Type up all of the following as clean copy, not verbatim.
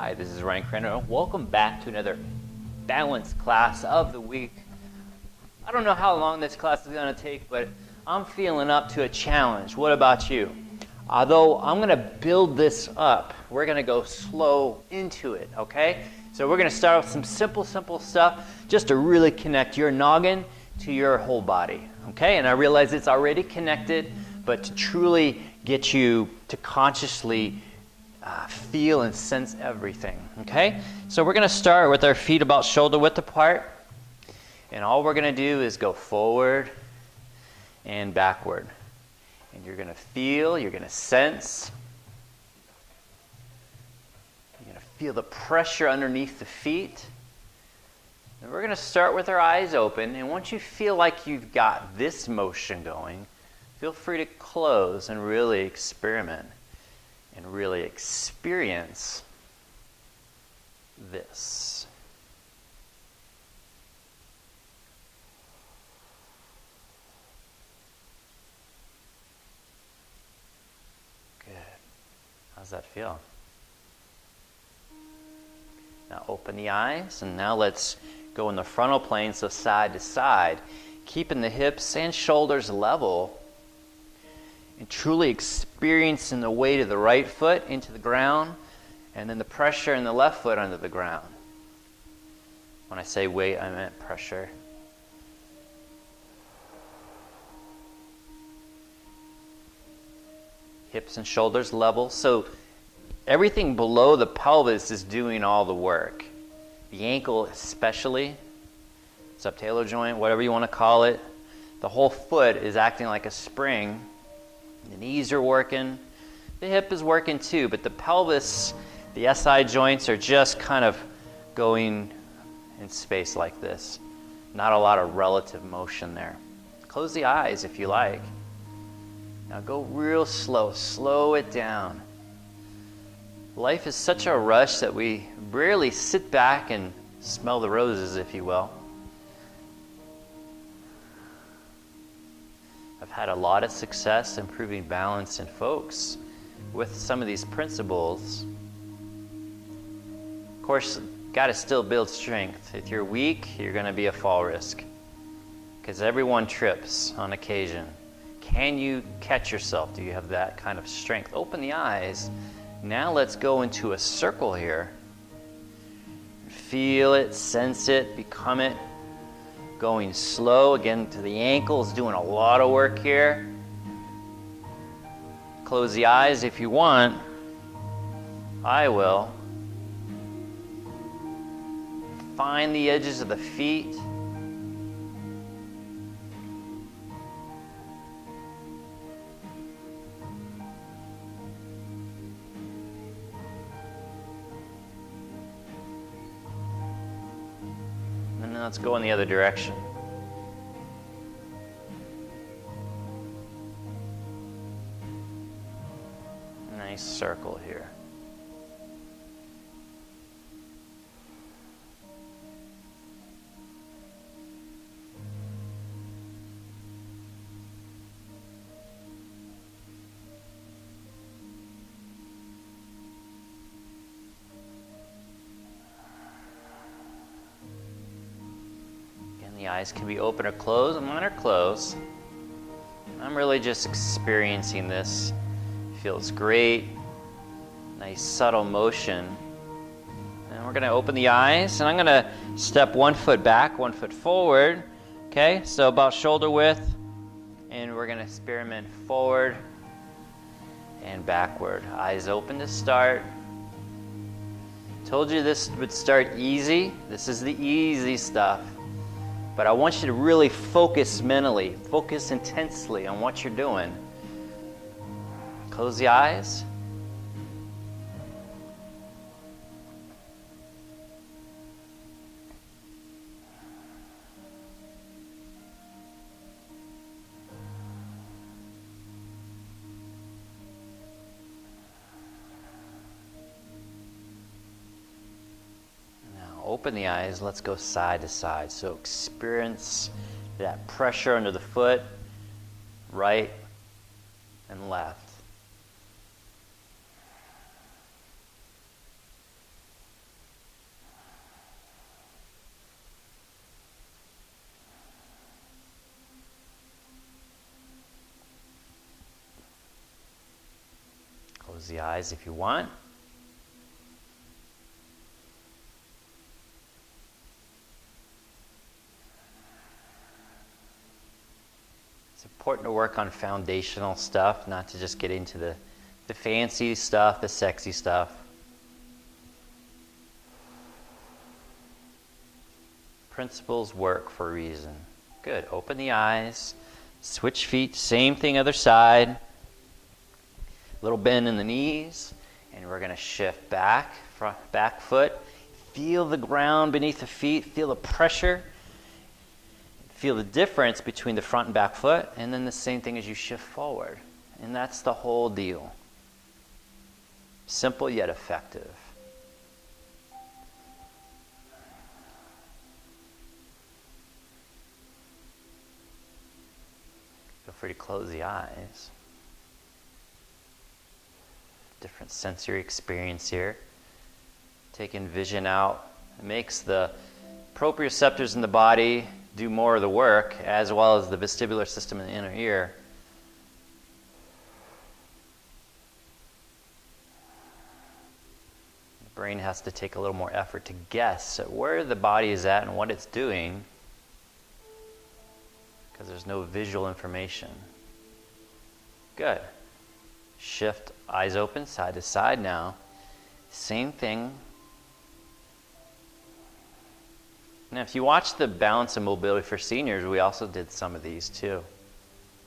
Hi, this is Ryan Crandall. Welcome back to another balance class of the week. I don't know how long this class is going to take, but I'm feeling up to a challenge. What about you? Although I'm going to build this up, we're going to go slow into it, okay? So we're going to start with some simple stuff just to really connect your noggin to your whole body, okay? And I realize it's already connected, but to truly get you to consciously feel and sense everything, okay? So we're going to start with our feet about shoulder width apart. And all we're going to do is go forward and backward. And you're going to feel, you're going to sense. You're going to feel the pressure underneath the feet. And we're going to start with our eyes open. And once you feel like you've got this motion going, feel free to close and really experiment and really experience this. Good. How's that feel? Now open the eyes, and now let's go in the frontal plane, so side to side, keeping the hips and shoulders level, and truly experiencing the weight of the right foot into the ground, and then the pressure in the left foot under the ground. When I say weight, I meant pressure. Hips and shoulders level. So everything below the pelvis is doing all the work. The ankle especially, subtalar joint, whatever you want to call it. The whole foot is acting like a spring. The knees are working. The hip is working too, but the pelvis, the SI joints are just kind of going in space like this. Not a lot of relative motion there. Close the eyes if you like. Now go real slow. Slow it down. Life is such a rush that we rarely sit back and smell the roses, if you will. I've had a lot of success improving balance in folks with some of these principles. Of course, got to still build strength. If you're weak, you're going to be a fall risk, because everyone trips on occasion. Can you catch yourself? Do you have that kind of strength? Open the eyes. Now let's go into a circle here. Feel it, sense it, become it. Going slow, again to the ankles, doing a lot of work here. Close the eyes if you want. I will. Find the edges of the feet. And then let's go in the other direction. Nice circle here. The eyes can be open or closed, and mine are closed. I'm really just experiencing this. Feels great. Nice subtle motion. And we're going to open the eyes, and I'm going to step 1 foot back, 1 foot forward. Okay, so about shoulder width. And we're going to experiment forward and backward. Eyes open to start. Told you this would start easy. This is the easy stuff. But I want you to really focus mentally, focus intensely on what you're doing. Close the eyes. Open the eyes, let's go side to side. So experience that pressure under the foot, right and left. Close the eyes if you want. It's important to work on foundational stuff, not to just get into the fancy stuff, the sexy stuff. Principles work for a reason. Good. Open the eyes. Switch feet. Same thing other side. Little bend in the knees. And we're going to shift back. Front, back foot. Feel the ground beneath the feet. Feel the pressure. Feel the difference between the front and back foot. And then the same thing as you shift forward. And that's the whole deal. Simple yet effective. Feel free to close the eyes. Different sensory experience here. Taking vision out. It makes the proprioceptors in the body do more of the work, as well as the vestibular system in the inner ear. The brain has to take a little more effort to guess at where the body is at and what it's doing, because there's no visual information. Good. Shift, eyes open, side to side now. Same thing. Now, if you watch the balance and mobility for seniors, we also did some of these too.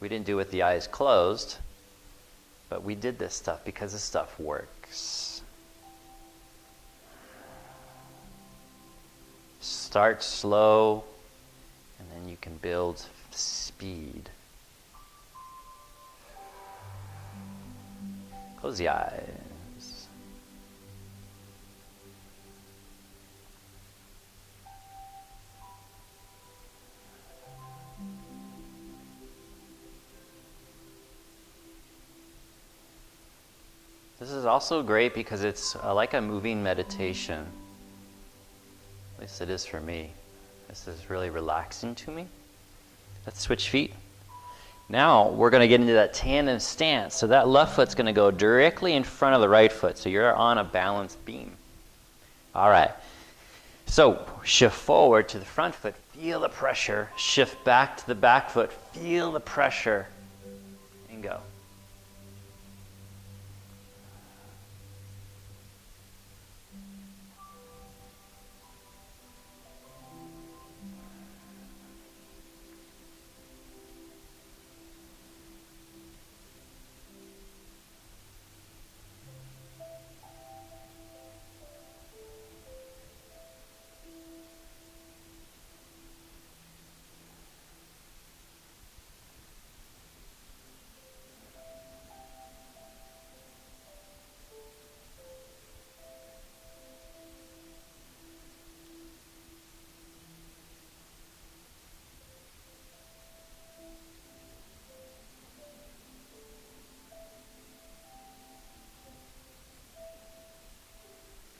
We didn't do it with the eyes closed, but we did this stuff because this stuff works. Start slow, and then you can build speed. Close the eyes. This is also great because it's like a moving meditation. At least it is for me. This is really relaxing to me. Let's switch feet. Now we're going to get into that tandem stance. So that left foot's going to go directly in front of the right foot. So you're on a balanced beam. All right. So shift forward to the front foot. Feel the pressure. Shift back to the back foot. Feel the pressure. And go.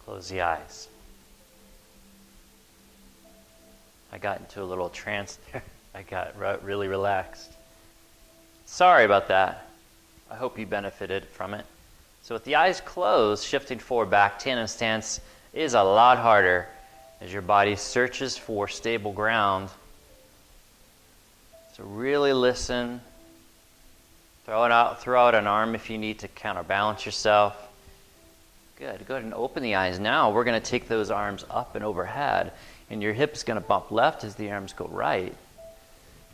Close the eyes. I got into a little trance there. I got really relaxed. Sorry about that. I hope you benefited from it. So with the eyes closed, shifting forward back, tandem stance is a lot harder as your body searches for stable ground. So really listen. Throw out an arm if you need to counterbalance yourself. Good. Go ahead and open the eyes now. We're going to take those arms up and overhead, and your hip's going to bump left as the arms go right,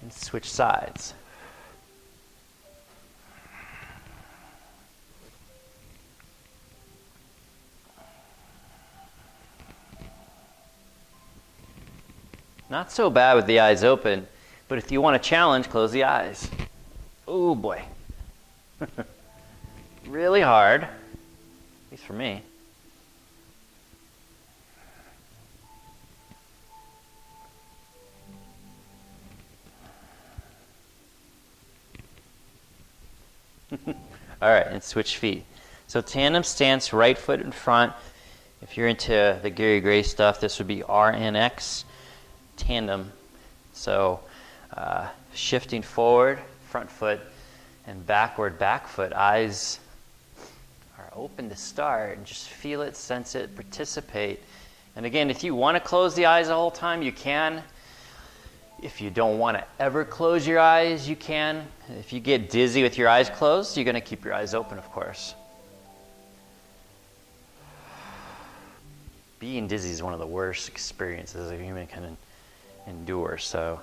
and switch sides. Not so bad with the eyes open, but if you want a challenge, close the eyes. Oh boy. Really hard. At least for me. All right, and switch feet. So tandem stance, right foot in front. If you're into the Gary Gray stuff, this would be RNX tandem. So shifting forward, front foot, and backward, back foot. Eyes are open to start, and just feel it, sense it, participate. And again, if you want to close the eyes the whole time, you can. If you don't want to ever close your eyes, you can. If you get dizzy with your eyes closed, you're going to keep your eyes open, of course. Being dizzy is one of the worst experiences a human can endure. So,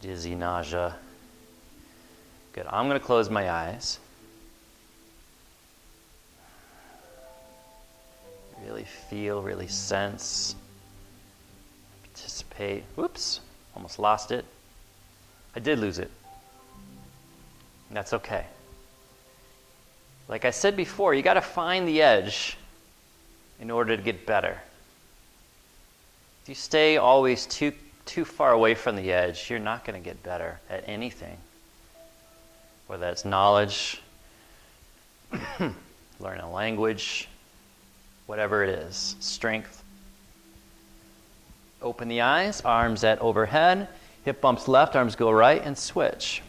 dizzy, nausea. Good. I'm going to close my eyes. Really feel, really sense, participate. Whoops, almost lost it. I did lose it. That's okay. Like I said before, you got to find the edge in order to get better. If you stay always too far away from the edge, you're not going to get better at anything. Whether that's knowledge, learning a language, whatever it is, strength. Open the eyes, arms at overhead, hip bumps left, arms go right, and switch.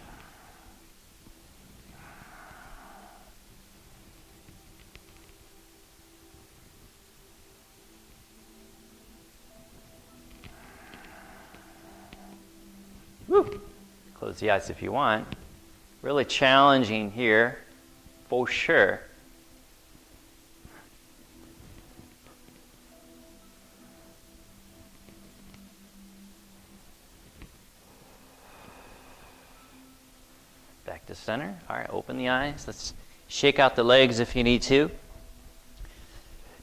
Woo. Close the eyes if you want. Really challenging here, for sure. Back to center. All right, open the eyes. Let's shake out the legs if you need to.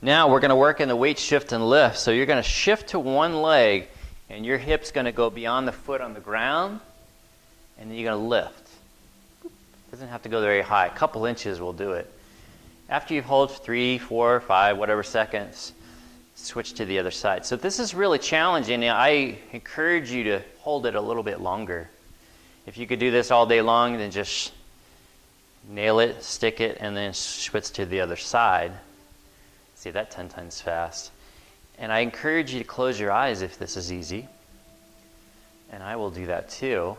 Now we're going to work in the weight shift and lift. So you're going to shift to one leg, and your hip's going to go beyond the foot on the ground, and then you're going to lift. Doesn't have to go very high. A couple inches will do it. After you hold 3, 4, 5, whatever seconds, switch to the other side. So this is really challenging. I encourage you to hold it a little bit longer. If you could do this all day long, then just nail it, stick it, and then switch to the other side. See that 10 times fast. And I encourage you to close your eyes if this is easy. And I will do that too.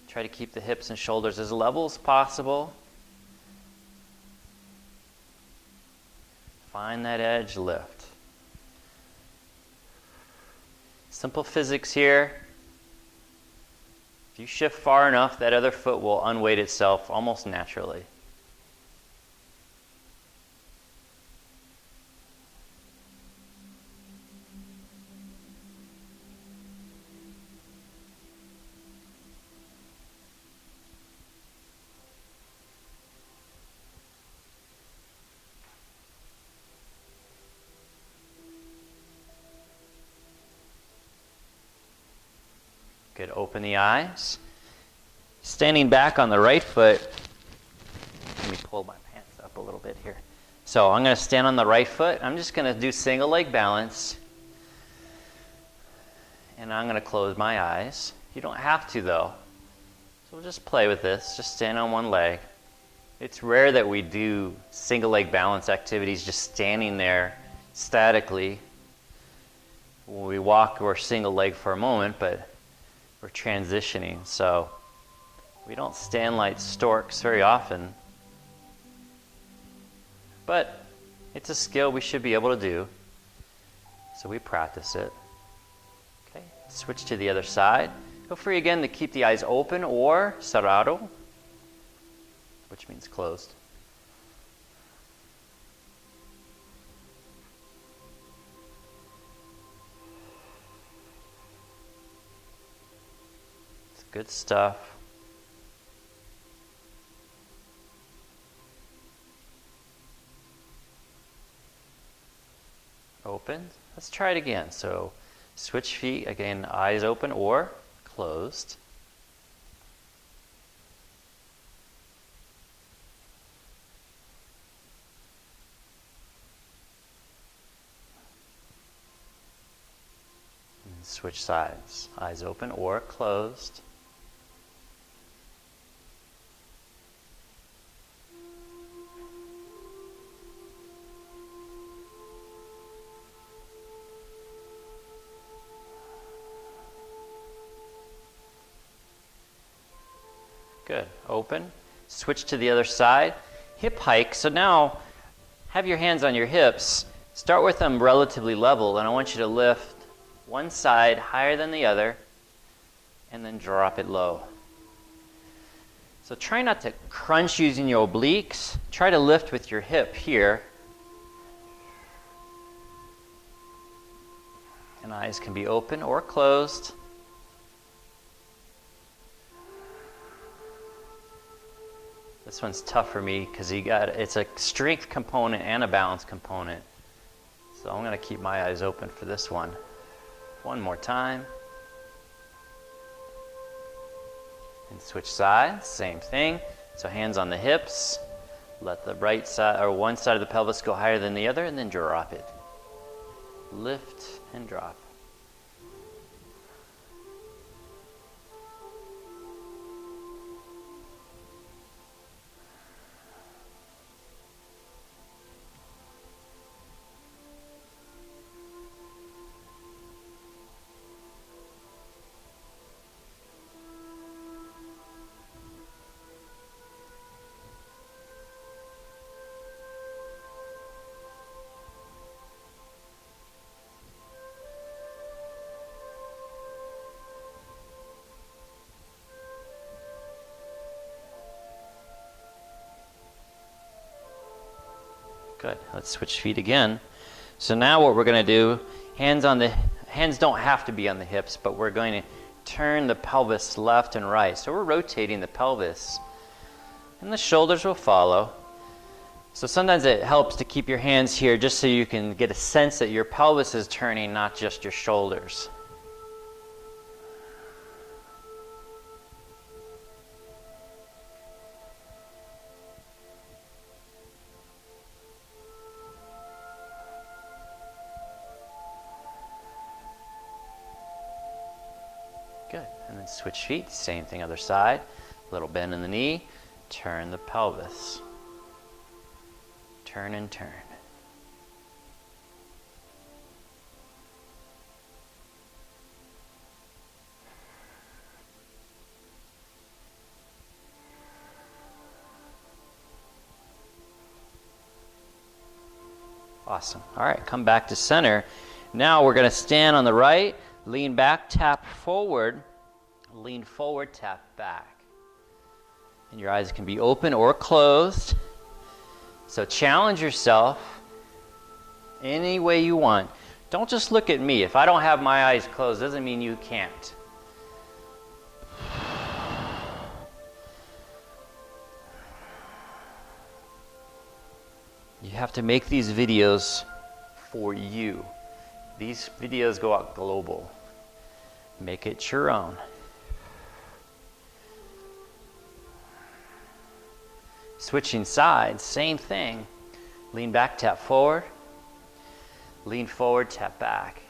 Try to keep the hips and shoulders as level as possible. Find that edge, lift. Simple physics here. If you shift far enough, that other foot will unweight itself almost naturally. Good. Open the eyes. Standing back on the right foot. Let me pull my pants up a little bit here. So I'm going to stand on the right foot. I'm just going to do single leg balance. And I'm going to close my eyes. You don't have to though. So we'll just play with this. Just stand on one leg. It's rare that we do single leg balance activities just standing there statically. When we walk, we're single leg for a moment, but we're transitioning, so we don't stand like storks very often. But it's a skill we should be able to do, so we practice it. Okay, switch to the other side. Feel free again to keep the eyes open or cerrado, which means closed. Good stuff. Open. Let's try it again. So switch feet, again, eyes open or closed. And switch sides. Eyes open or closed. Good. Open. Switch to the other side. hip hike. So now have your hands on your hips. Start with them relatively level, and I want you to lift one side higher than the other and then drop it low. So try not to crunch using your obliques. Try to lift with your hip here. And eyes can be open or closed. This one's tough for me because it's a strength component and a balance component. So I'm going to keep my eyes open for this one. One more time. And switch sides, same thing. So hands on the hips. Let the right side or one side of the pelvis go higher than the other, and then drop it. Lift and drop. Good. Let's switch feet again. So now what we're going to do, hands don't have to be on the hips, but we're going to turn the pelvis left and right. So we're rotating the pelvis, and the shoulders will follow. So sometimes it helps to keep your hands here just so you can get a sense that your pelvis is turning, not just your shoulders. Good. And then switch feet. Same thing other side. Little bend in the knee. Turn the pelvis. Turn and turn. Awesome. All right, come back to center. Now we're going to stand on the right. Lean back, tap forward, lean forward, tap back. And your eyes can be open or closed. So challenge yourself any way you want. Don't just look at me. If I don't have my eyes closed, doesn't mean you can't. You have to make these videos for you. These videos go out global. Make it your own. Switching sides, same thing. Lean back, tap forward. Lean forward, tap back.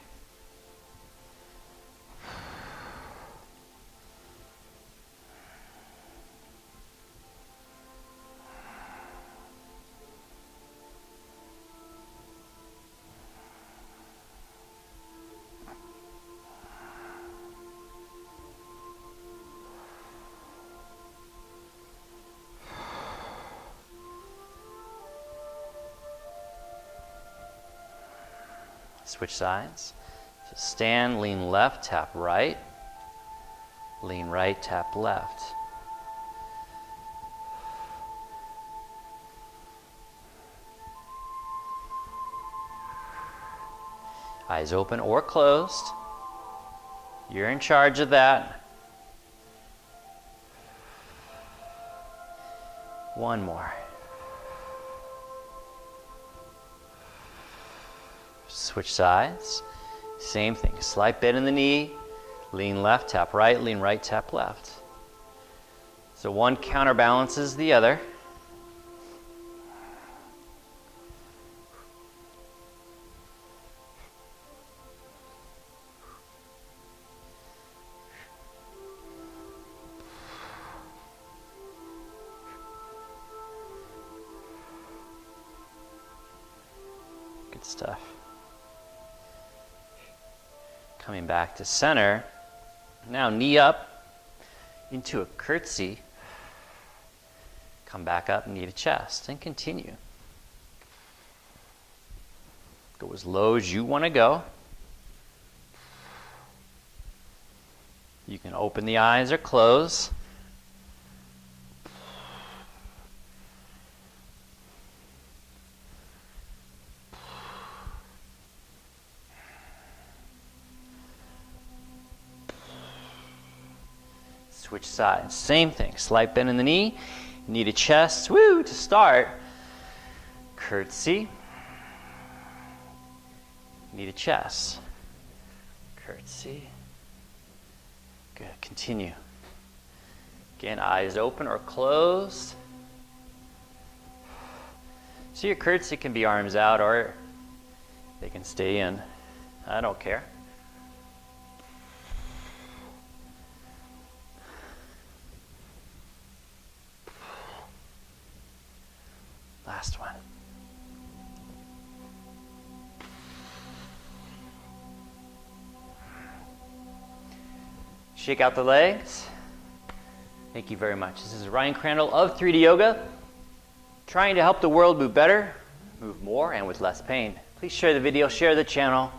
Switch sides. So stand, lean left, tap right. Lean right, tap left. Eyes open or closed. You're in charge of that. One more. Switch sides. Same thing. Slight bend in the knee. Lean left, tap right. Lean right, tap left. So one counterbalances the other. Good stuff. Coming back to center. Now knee up into a curtsy. Come back up, knee to chest, and continue. Go as low as you want to go. You can open the eyes or close. Switch sides. Same thing. Slight bend in the knee to chest. Woo! To start. Curtsy. Knee to chest. Curtsy. Good. Continue. Again, eyes open or closed. So your curtsy can be arms out or they can stay in. I don't care. Last one. Shake out the legs. Thank you very much. This is Ryan Crandall of 3D Yoga, trying to help the world move better, move more, and with less pain. Please share the video, share the channel.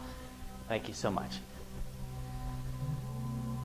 Thank you so much.